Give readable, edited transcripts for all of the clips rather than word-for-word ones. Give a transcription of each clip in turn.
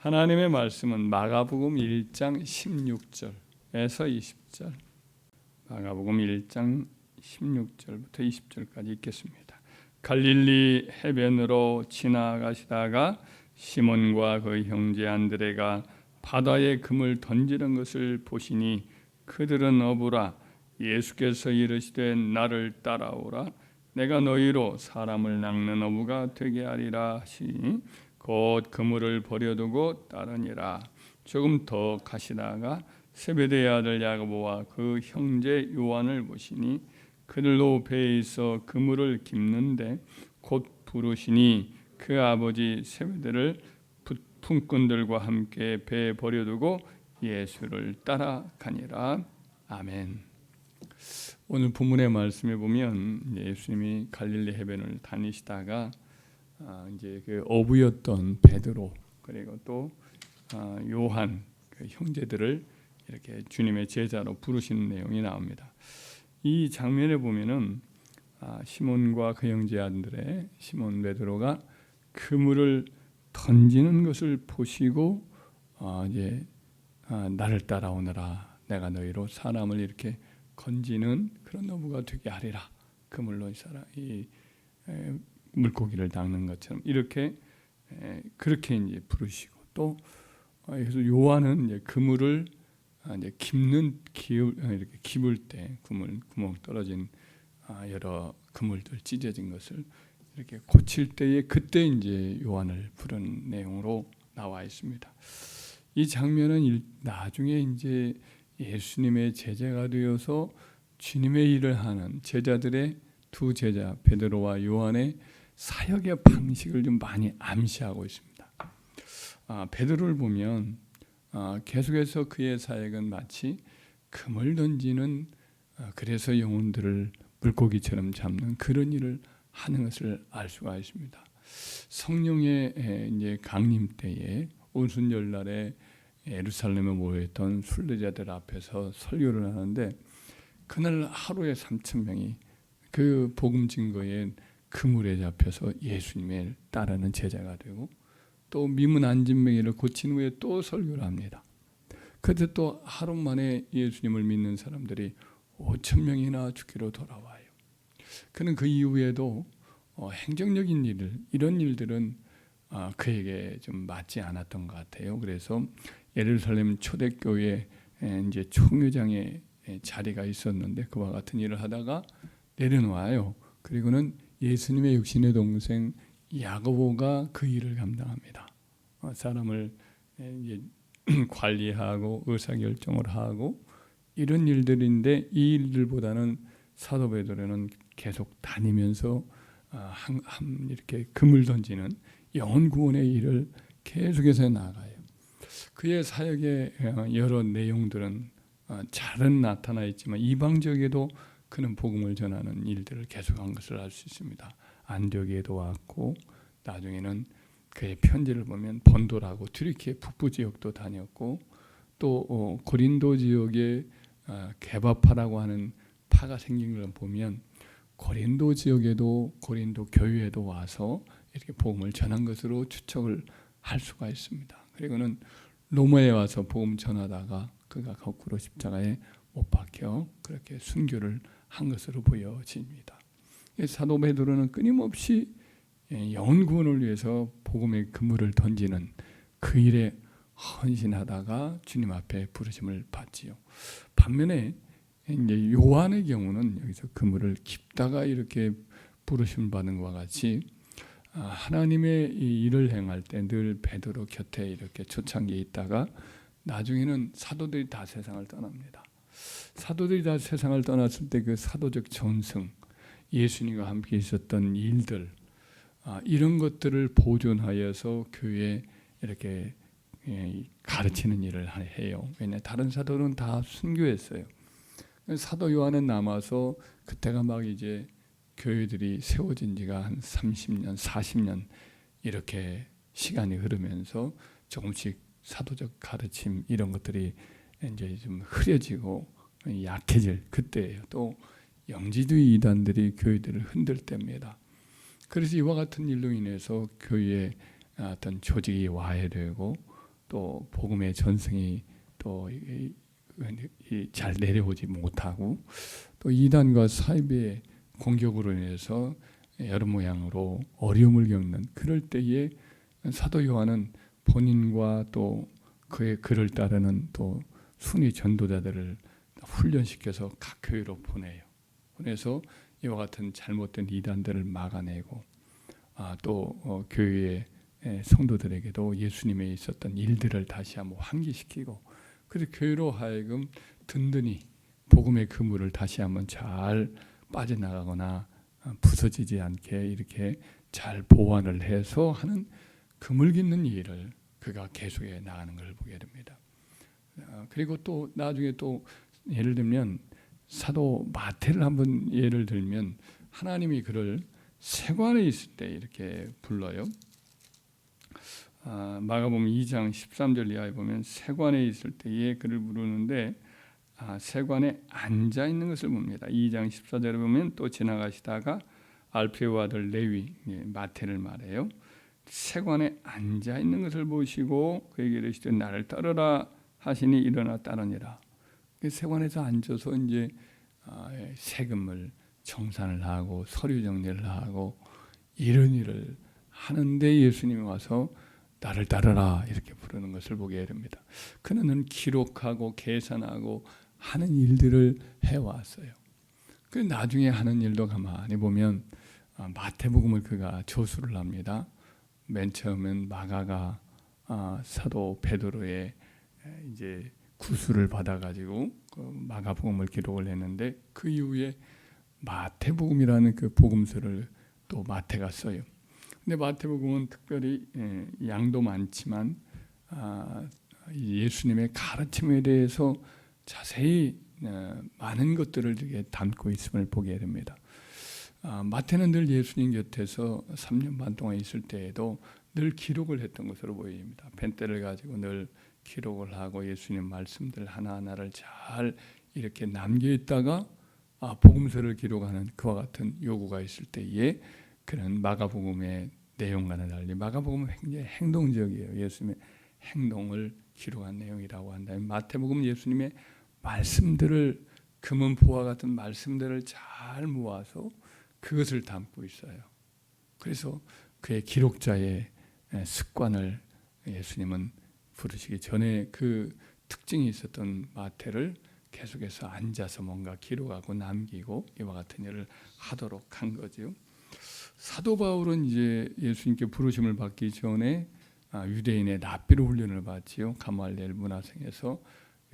하나님의 말씀은 마가복음 1장 16절에서 20절, 마가복음 1장 16절부터 20절까지 읽겠습니다. 갈릴리 해변으로 지나가시다가 시몬과 그 형제 안드레가 바다에 금을 던지는 것을 보시니 그들은 어부라. 예수께서 이르시되 나를 따라오라. 내가 너희로 사람을 낚는 어부가 되게 하리라 하시니 곧 그물을 버려두고 따르니라. 조금 더 가시다가 세베대의 아들 야고보와 그 형제 요한을 보시니 그들도 배에 있어 그물을 깁는데 곧 부르시니 그 아버지 세베대를 품꾼들과 함께 배에 버려두고 예수를 따라가니라. 아멘. 오늘 본문의 말씀에 보면 예수님이 갈릴리 해변을 다니시다가 이제 그 어부였던 베드로 그리고 또 요한 그 형제들을 이렇게 주님의 제자로 부르시는 내용이 나옵니다. 이 장면에 보면은 시몬과 그 형제 아들의 시몬 베드로가 그물을 던지는 것을 보시고 이제 나를 따라오너라. 내가 너희로 사람을 이렇게 건지는 그런 어부가 되게 하리라. 그물로 이 물고기를 낚는 것처럼 이렇게 그렇게 이제 부르시고 또 그래서 요한은 이제 그물을 이제 이렇게 깁을 때 구멍 떨어진 여러 그물들 찢어진 것을 이렇게 고칠 때에 그때 이제 요한을 부른 내용으로 나와 있습니다. 이 장면은 나중에 이제 예수님의 제자가 되어서 주님의 일을 하는 제자들의 두 제자 베드로와 요한의 사역의 방식을 좀 많이 암시하고 있습니다. 베드로를 보면 계속해서 그의 사역은 마치 금을 던지는 그래서 영혼들을 물고기처럼 잡는 그런 일을 하는 것을 알 수가 있습니다. 성령의 이제 강림 때에 오순절날에 예루살렘에 모여있던 순례자들 앞에서 설교를 하는데 그날 하루에 3,000명이 그 복음 증거에 그물에 잡혀서 예수님을 따르는 제자가 되고 또 미문 안진뱅이를 고친 후에 또 설교를 합니다. 그때 또 하루 만에 예수님을 믿는 사람들이 5,000명이나 주기로 돌아와요. 그는 그 이후에도 행정적인 일을 이런 일들은 그에게 좀 맞지 않았던 것 같아요. 그래서 예루살렘 초대교회 이제 총회장의 자리가 있었는데 그와 같은 일을 하다가 내려놓아요. 그리고는 예수님의 육신의 동생 야고보가 그 일을 감당합니다. 사람을 이제 관리하고 의사결정을 하고 이런 일들인데 이 일들보다는 사도 베드로는 계속 다니면서 이렇게 금을 던지는 영혼 구원의 일을 계속해서 나가요. 그의 사역의 여러 내용들은 잘은 나타나 있지만 이방적에도 그는 복음을 전하는 일들을 계속한 것을 알 수 있습니다. 안디옥에도 왔고 나중에는 그의 편지를 보면 본도라고 튀르키예 북부 지역도 다녔고 또 고린도 지역에 게바파라고 하는 파가 생긴 걸 보면 고린도 지역에도 고린도 교회에도 와서 이렇게 복음을 전한 것으로 추측을 할 수가 있습니다. 그리고는 로마에 와서 복음 전하다가 그가 거꾸로 십자가에 못 박혀 그렇게 순교를 한 것으로 보여집니다. 사도 베드로는 끊임없이 영혼 구원을 위해서 복음의 그물을 던지는 그 일에 헌신하다가 주님 앞에 부르심을 받지요. 반면에 이제 요한의 경우는 여기서 그물을 깁다가 이렇게 부르심을 받는 것과 같이 하나님의 이 일을 행할 때 늘 베드로 곁에 이렇게 초창기에 있다가 나중에는 사도들이 다 세상을 떠납니다. 사도들이 다 세상을 떠났을 때 그 사도적 전승, 예수님과 함께 있었던 일들 이런 것들을 보존하여서 교회에 이렇게 가르치는 일을 해요. 왜냐 다른 사도는 다 순교했어요. 사도 요한은 남아서 그때가 막 이제 교회들이 세워진 지가 한 30년, 40년 이렇게 시간이 흐르면서 조금씩 사도적 가르침 이런 것들이 이제 좀 흐려지고 약해질 그때예요. 또 영지주의 이단들이 교회들을 흔들 때입니다. 그래서 이와 같은 일로 인해서 교회에 어떤 조직이 와해되고 또 복음의 전승이 또 잘 내려오지 못하고 또 이단과 사이비의 공격으로 인해서 여러 모양으로 어려움을 겪는 그럴 때에 사도 요한은 본인과 또 그의 글을 따르는 또 순위 전도자들을 훈련시켜서 각 교회로 보내요. 보내서 이와 같은 잘못된 이단들을 막아내고 또 교회의 성도들에게도 예수님에 있었던 일들을 다시 한번 환기시키고 그래서 교회로 하여금 든든히 복음의 그물을 다시 한번 잘 빠져나가거나 부서지지 않게 이렇게 잘 보완을 해서 하는 그물 깃는 일을 그가 계속해 나가는 것을 보게 됩니다. 그리고 또 나중에 또 예를 들면 사도 마태를 한번 예를 들면 하나님이 그를 세관에 있을 때 이렇게 불러요. 마가복음 2장 13절 이하에 보면 세관에 있을 때에 그를 부르는데 세관에 앉아 있는 것을 봅니다. 2장 14절에 보면 또 지나가시다가 알페오 아들 레위 마태를 말해요. 세관에 앉아 있는 것을 보시고 그에게 이르시되 나를 따르라 하시니 일어나 따르니라. 세관에서 앉아서 이제 세금을 정산을 하고 서류 정리를 하고 이런 일을 하는데 예수님이 와서 나를 따르라 이렇게 부르는 것을 보게 됩니다. 그는 기록하고 계산하고 하는 일들을 해왔어요. 그 나중에 하는 일도 가만히 보면 마태복음을 그가 저술을 합니다. 맨 처음엔 마가가 사도 베드로의 이제 구술을 받아가지고 그 마가복음을 기록을 했는데 그 이후에 마태복음이라는 그 복음서를 또 마태가 써요. 근데 마태복음은 특별히 양도 많지만 예수님의 가르침에 대해서 자세히 많은 것들을 이렇게 담고 있음을 보게 됩니다. 마태는 늘 예수님 곁에서 3년 반 동안 있을 때에도 늘 기록을 했던 것으로 보입니다. 펜대를 가지고 늘 기록을 하고 예수님 말씀들 하나하나를 잘 이렇게 남겨있다가 복음서를 기록하는 그와 같은 요구가 있을 때에 그는 마가복음의 내용과는 달리 마가복음은 굉장히 행동적이에요. 예수님의 행동을 기록한 내용이라고 한다면 마태복음은 예수님의 말씀들을 금은보화 같은 말씀들을 잘 모아서 그것을 담고 있어요. 그래서 그의 기록자의 습관을 예수님은 부르시기 전에 그 특징이 있었던 마태를 계속해서 앉아서 뭔가 기록하고 남기고 이와 같은 일을 하도록 한 거죠. 사도 바울은 이제 예수님께 부르심을 받기 전에 유대인의 랍비로 훈련을 받지요. 가말리엘 문화생에서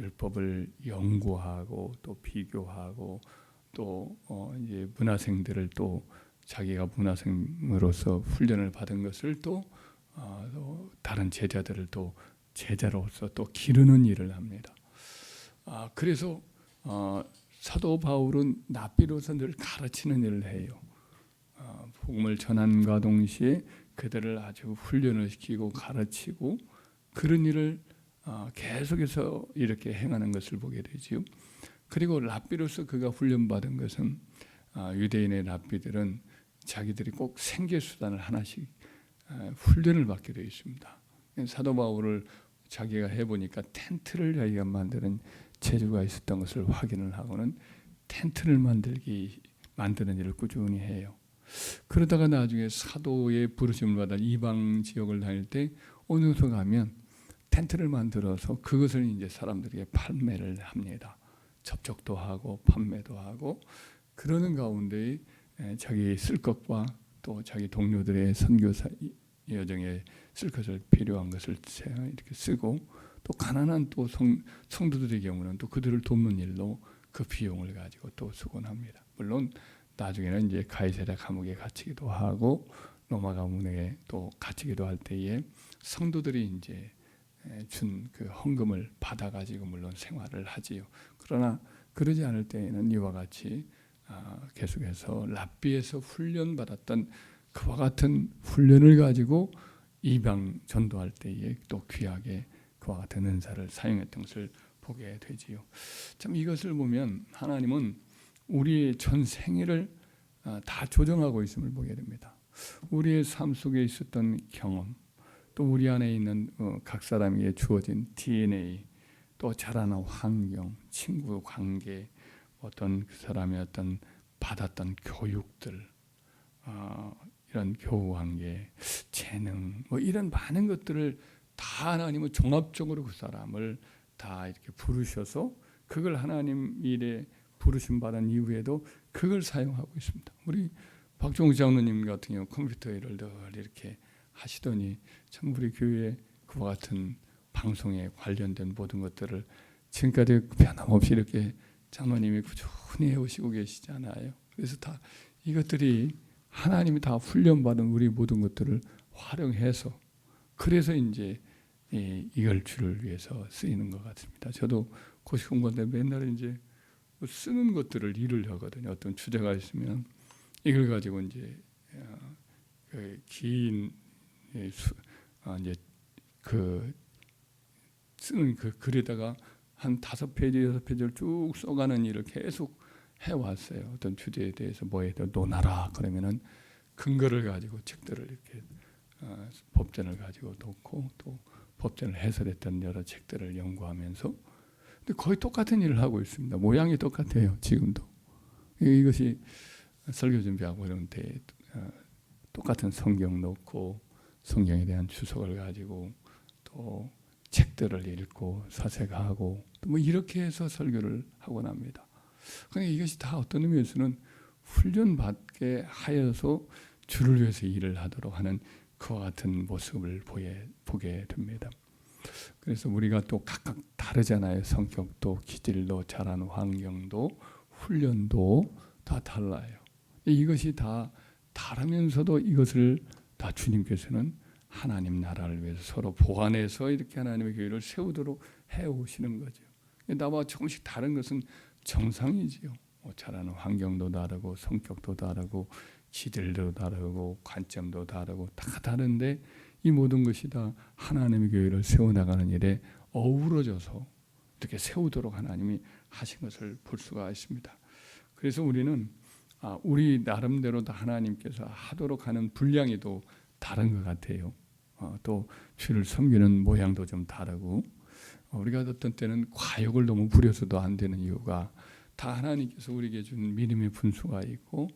율법을 연구하고 또 비교하고 또 이제 문화생들을 또 자기가 문화생으로서 훈련을 받은 것을 또 다른 제자들을 또 제자로서 또 기르는 일을 합니다. 그래서 사도 바울은 랍비로서 늘 가르치는 일을 해요. 복음을 전함과 동시에 그들을 아주 훈련을 시키고 가르치고 그런 일을 계속해서 이렇게 행하는 것을 보게 되지요. 그리고 랍비로서 그가 훈련받은 것은 유대인의 랍비들은 자기들이 꼭 생계수단을 하나씩 훈련을 받게 되어 있습니다. 사도 바울을 자기가 해보니까 텐트를 자기가 만드는 재주가 있었던 것을 확인을 하고는 텐트를 만드는 일을 꾸준히 해요. 그러다가 나중에 사도의 부르심을 받아 이방 지역을 다닐 때 어느 곳에 가면 텐트를 만들어서 그것을 이제 사람들에게 판매를 합니다. 접촉도 하고 판매도 하고 그러는 가운데 자기 쓸 것과 또 자기 동료들의 선교사 여정에 쓸 것을 필요한 것을 이렇게 쓰고 또 가난한 또 성도들의 경우는 또 그들을 돕는 일로 그 비용을 가지고 또 쓰곤 합니다. 물론 나중에는 이제 가이사랴 감옥에 갇히기도 하고 로마 감옥에 또 갇히기도 할 때에 성도들이 이제 준 그 헌금을 받아가지고 물론 생활을 하지요. 그러나 그러지 않을 때에는 이와 같이 계속해서 랍비에서 훈련받았던 그와 같은 훈련을 가지고 이방 전도할 때에 또 귀하게 그와 같은 은사를 사용했던 것을 보게 되지요. 참 이것을 보면 하나님은 우리의 전 생애를 다 조정하고 있음을 보게 됩니다. 우리의 삶 속에 있었던 경험, 또 우리 안에 있는 각 사람에게 주어진 DNA, 또 자라는 환경, 친구 관계, 어떤 그 사람의 어떤 받았던 교육들, 이런 교우 관계, 재능, 뭐 이런 많은 것들을 다 하나님은 종합적으로 그 사람을 다 이렇게 부르셔서 그걸 하나님 일에 부르심 받은 이후에도 그걸 사용하고 있습니다. 우리 박종우 장로님 같은 경우 컴퓨터 일을 늘 이렇게 하시더니 참 우리 교회 그와 같은 방송에 관련된 모든 것들을 지금까지 변함없이 이렇게 장로님이 꾸준히 해오시고 계시잖아요. 그래서 다 이것들이 하나님이 다 훈련받은 우리 모든 것들을 활용해서 그래서 이제 이걸 주를 위해서 쓰이는 것 같습니다. 저도 고시 공부할 때 맨날 이제 쓰는 것들을 일을 하거든요. 어떤 주제가 있으면 이걸 가지고 이제 긴 이제 그 쓰는 그 글에다가 한 5페이지, 6페이지를 쭉 써가는 일을 계속 해왔어요. 어떤 주제에 대해서 뭐에 대해 논하라 그러면은 근거를 가지고 책들을 이렇게 법전을 가지고 놓고 또 법전을 해설했던 여러 책들을 연구하면서 근데 거의 똑같은 일을 하고 있습니다. 모양이 똑같아요. 지금도 이것이 설교 준비하고 이런 데 똑같은 성경 놓고 성경에 대한 주석을 가지고 또 책들을 읽고 사색하고 뭐 이렇게 해서 설교를 하곤 합니다. 그러니까 이것이 다 어떤 의미에서는 훈련받게 하여서 주를 위해서 일을 하도록 하는 그와 같은 모습을 보게 됩니다. 그래서 우리가 또 각각 다르잖아요. 성격도 기질도 자라는 환경도 훈련도 다 달라요. 이것이 다 다르면서도 이것을 다 주님께서는 하나님 나라를 위해서 서로 보완해서 이렇게 하나님의 교회를 세우도록 해오시는 거죠. 나와 조금씩 다른 것은 정상이지요. 자라는 환경도 다르고 성격도 다르고 기질도 다르고 관점도 다르고 다 다른데 이 모든 것이 다 하나님의 교회를 세워나가는 일에 어우러져서 이렇게 세우도록 하나님이 하신 것을 볼 수가 있습니다. 그래서 우리는 우리 나름대로 다 하나님께서 하도록 하는 분량이 또 다른 것 같아요. 또 주를 섬기는 모양도 좀 다르고 우리가 어떤 때는 과욕을 너무 부려서도 안 되는 이유가 다 하나님께서 우리에게 준 믿음의 분수가 있고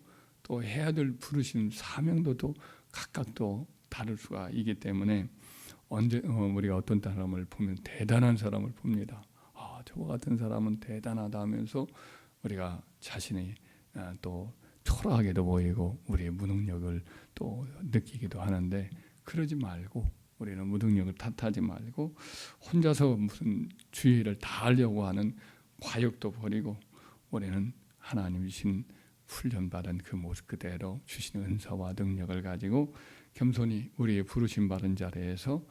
또 해야 될 부르신 사명도 또 각각 또 다를 수가 있기 때문에 우리가 어떤 사람을 보면 대단한 사람을 봅니다. 저와 같은 사람은 대단하다 하면서 우리가 자신이 또 초라하게도 보이고 우리의 무능력을 또 느끼기도 하는데 그러지 말고 우리는 무능력을 탓하지 말고 혼자서 무슨 주의를 다 하려고 하는 과욕도 버리고 우리는 하나님 주신 훈련받은 그 모습 그대로 주신 은사와 능력을 가지고 겸손히 우리의 부르심 받은 자리에서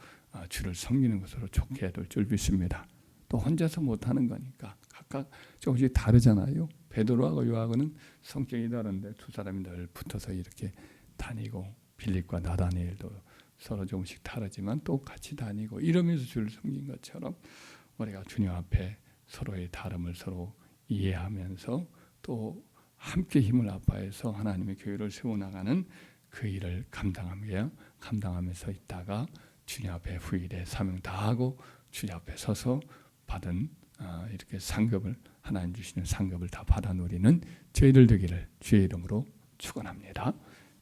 주를 섬기는 것으로 좋게 될 줄 믿습니다. 또 혼자서 못하는 거니까 각각 조금씩 다르잖아요. 베드로하고 요한은 성격이 다른데 두 사람이 늘 붙어서 이렇게 다니고 빌립과 나다니엘도 서로 조금씩 다르지만 또 같이 다니고 이러면서 주를 섬긴 것처럼 우리가 주님 앞에 서로의 다름을 서로 이해하면서 또 함께 힘을 합하여서 하나님의 교회를 세워나가는 그 일을 감당하면서 있다가 주님 앞에 후일에 사명 다하고 주님 앞에 서서 받은 이렇게 상급을 하나님 주시는 상급을 다 받아 누리는 저희들 되기를 주의 이름으로 축원합니다.